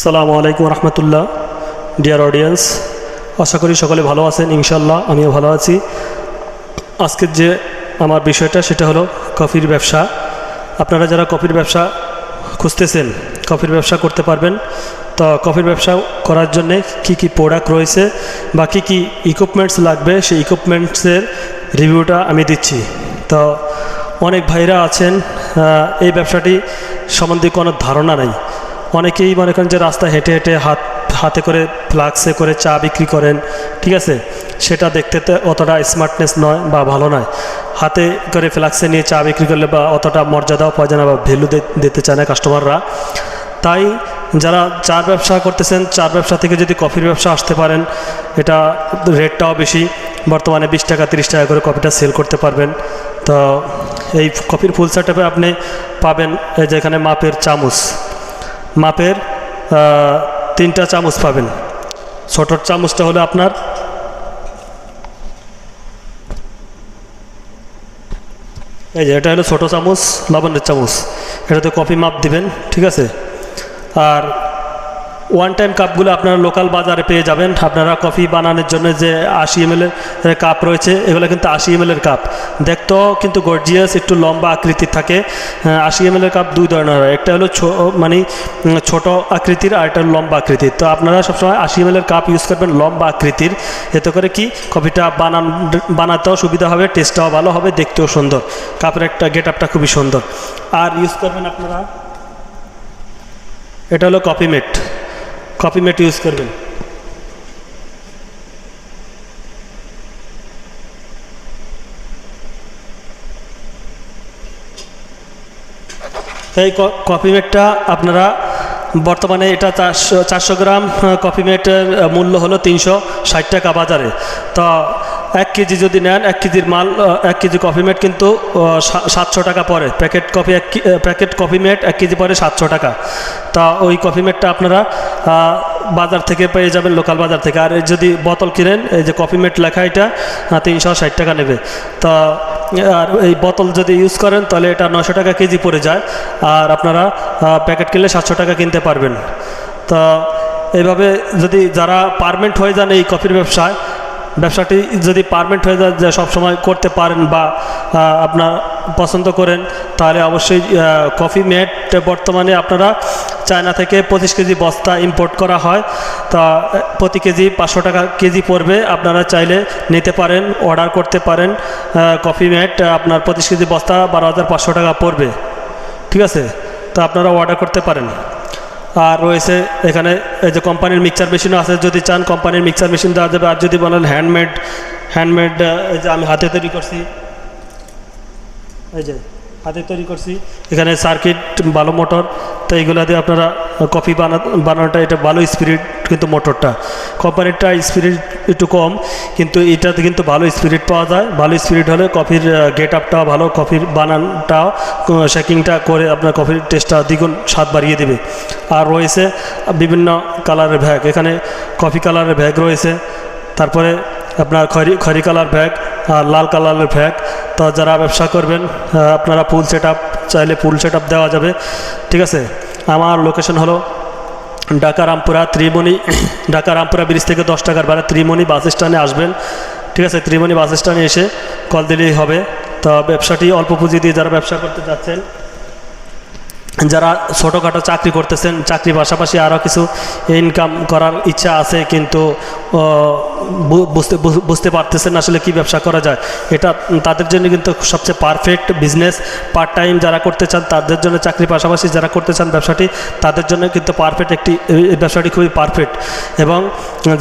আসসালামু আলাইকুম রহমতুল্লাহ। Dear audience, আশা করি সকলে ভালো আছেন। ইনশাল্লাহ আমিও ভালো আছি। আজকের যে আমার বিষয়টা সেটা হলো কফির ব্যবসা। আপনারা যারা কফির ব্যবসা খুঁজতেছেন, কফির ব্যবসা করতে পারবেন। তো কফির ব্যবসা করার জন্যে কি কি প্রোডাক্ট রয়েছে বা কী কী ইকুইপমেন্টস লাগবে, সেই ইকুইপমেন্টসের রিভিউটা আমি দিচ্ছি। তো অনেক ভাইরা আছেন এই ব্যবসাটি সম্বন্ধে কোনো ধারণা নেই। অনেকেই মনে করেন যে রাস্তা হেঁটে হেঁটে হাতে করে ফ্লাক্সে করে চা বিক্রি করেন, ঠিক আছে, সেটা দেখতে অতটা স্মার্টনেস নয় বা ভালো নয়। হাতে করে ফ্লাক্সে নিয়ে চা বিক্রি করলে বা অতটা মর্যাদাও পাওয়া যায় না বা ভ্যালু দিতে চায় না কাস্টমাররা। তাই যারা চার ব্যবসা করতেছেন, চার ব্যবসা থেকে যদি কফির ব্যবসা আসতে পারেন, এটা রেটটাও বেশি। বর্তমানে 20 টাকা 30 টাকা করে কফিটা সেল করতে পারবেন। তো এই কফির ফুল সেটআপে আপনি পাবেন এই যে এখানে মাপের 3টা চামচ পাবেন। ছোট চামচটা হলো আপনার এই যে, এটা হলো ছোট চামচ, লবণের চামচ। এটাতে কফি মাপ দিবেন, ঠিক আছে। আর ওয়ান টাইম কাপগুলো আপনারা লোকাল বাজারে পেয়ে যাবেন। আপনারা কফি বানানোর জন্য যে 80 ml এর কাপ রয়েছে, এগুলো কিন্তু 80 ml এর কাপ। দেখতেও কিন্তু গর্জিয়াস, একটু লম্বা আকৃতির থাকে। 80 ml এর কাপ দুই ধরনের হয়, একটা হলো মানে ছোট আকৃতির, আর একটা লম্বা আকৃতির। তো আপনারা সবসময় 80 ml এর কাপ ইউজ করবেন লম্বা আকৃতির। এতে করে কি কফিটা বানাতেও সুবিধা হবে, টেস্টটাও ভালো হবে, দেখতেও সুন্দর। কাপের একটা গেট আপটা খুবই সুন্দর। আর ইউজ করবেন আপনারা, এটা হলো কফি মেট ইউজ করবেন। এই কফি মেটটা আপনারা বর্তমানে এটা 400 গ্রাম কফি মেটের মূল্য হলো 360 টাকা বাজারে। তো 1 কেজি যদি নেন, 1 কেজির মাল, 1 কেজি কফি মেট কিন্তু 700 টাকা পড়ে। প্যাকেট কফি মেট 1 কেজি পড়ে 700 টাকা। তা ওই কফি মেটটা আপনারা বাজার থেকে পেয়ে যাবেন, লোকাল বাজার থেকে। আর যদি বোতল কিনেন, এই যে কফি মেট লেখা, এটা 360 টাকা নেবে। তা আর এই বোতল যদি ইউজ করেন তাহলে এটা 900 টাকা কেজি পড়ে যায়। আর আপনারা প্যাকেট কিনলে 700 টাকা কিনতে পারবেন। তা এইভাবে যদি যারা পারমানেন্ট হয়ে যান এই কফির ব্যবসাটি যদি পারমানেন্ট হয়ে যায়, যে সবসময় করতে পারেন বা আপনার পছন্দ করেন, তাহলে অবশ্যই কফি মেট বর্তমানে আপনারা চায়না থেকে 25 কেজি বস্তা ইম্পোর্ট করা হয়। তা প্রতি কেজি 500 টাকা কেজি পড়বে। আপনারা চাইলে নিতে পারেন, অর্ডার করতে পারেন। কফি মেট আপনার 25 কেজি বস্তা 12,500 টাকা পড়বে, ঠিক আছে। তা আপনারা অর্ডার করতে পারেন। আর রয়েছে এখানে এই যে কোম্পানির মিক্সচার মেশিনও আছে, যদি চান কোম্পানির মিক্সচার মেশিন দেওয়া যাবে। আর যদি বলেন হ্যান্ডমেড, এই যে আমি হাতে তৈরি করছি, এই যে হাতে তৈরি করছি, এখানে সার্কিট ভালো মোটর। তো এইগুলো দিয়ে আপনারা কফি বানানোটা এটা ভালো স্পিরিট, কিন্তু মোটরটা কোম্পানিরটা স্পিরিট একটু কম, কিন্তু এটাতে কিন্তু ভালো স্পিরিট পাওয়া যায়। ভালো স্পিরিট হলে কফির গেট আপটাও ভালো, কফির বানানটাও, শেকিংটা করে আপনার কফির টেস্টটা দ্বিগুণ স্বাদ বাড়িয়ে দেবে। আর রয়েছে বিভিন্ন কালারের ভ্যাগ, এখানে কফি কালারের ভ্যাগ রয়েছে, তারপরে আপনার খয়রি কালার ভ্যাগ আর লাল কালারের ভ্যাগ। তো যারা ব্যবসা করবেন আপনারা ফুল সেটআপ চাইলে ফুল সেটআপ দেওয়া যাবে, ঠিক আছে। আমার লোকেশন হলো ঢাকা রামপুরা ত্রিমণি, ঢাকা রামপুরা ব্রিজ থেকে 10 টাকার ভাড়া ত্রিমণি বাস স্ট্যান্ডে আসবেন, ঠিক আছে। ত্রিমণি বাস স্ট্যান্ডে এসে কল দিলেই হবে। তো ব্যবসাটি অল্প পুঁজি দিয়ে যারা ব্যবসা করতে যাচ্ছেন, যারা ছোটোখাটো চাকরি করতেছেন, চাকরির পাশাপাশি আরও কিছু ইনকাম করার ইচ্ছা আছে, কিন্তু বুঝতে পারতেছেন আসলে কি ব্যবসা করা যায়, এটা তাদের জন্য কিন্তু সবচেয়ে পারফেক্ট বিজনেস। পার্ট টাইম যারা করতে চান তাদের জন্য, চাকরির পাশাপাশি যারা করতে চান ব্যবসাটি, তাদের জন্য কিন্তু পারফেক্ট ব্যবসাটি খুবই পারফেক্ট। এবং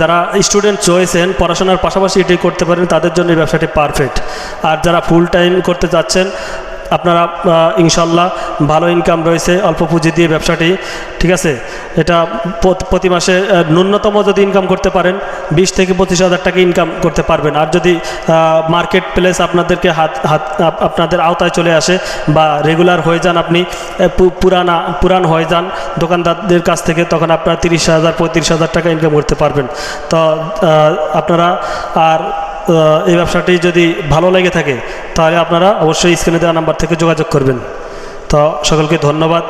যারা স্টুডেন্ট রয়েছেন, পড়াশোনার পাশাপাশি এটি করতে পারেন, তাদের জন্য এই ব্যবসাটি পারফেক্ট। আর যারা ফুল টাইম করতে যাচ্ছেন, আপনারা ইনশাল্লাহ ভালো ইনকাম রয়েছে অল্প পুঁজি দিয়ে ব্যবসাটি, ঠিক আছে। এটা প্রতি মাসে ন্যূনতম যদি ইনকাম করতে পারেন 20 থেকে 25 হাজার টাকা ইনকাম করতে পারবেন। আর যদি মার্কেট প্লেস আপনাদেরকে আপনাদের আওতায় চলে আসে বা রেগুলার হয়ে যান, আপনি পুরান হয়ে যান দোকানদারদের কাছ থেকে, তখন আপনারা 30,000 35,000 টাকা ইনকাম করতে পারবেন। তো আপনারা আর এই ব্যবসাটি যদি ভালো লেগে থাকে তাহলে আপনারা অবশ্যই স্ক্রিনে দেওয়া নাম্বার থেকে যোগাযোগ করবেন। তো সকলকে ধন্যবাদ।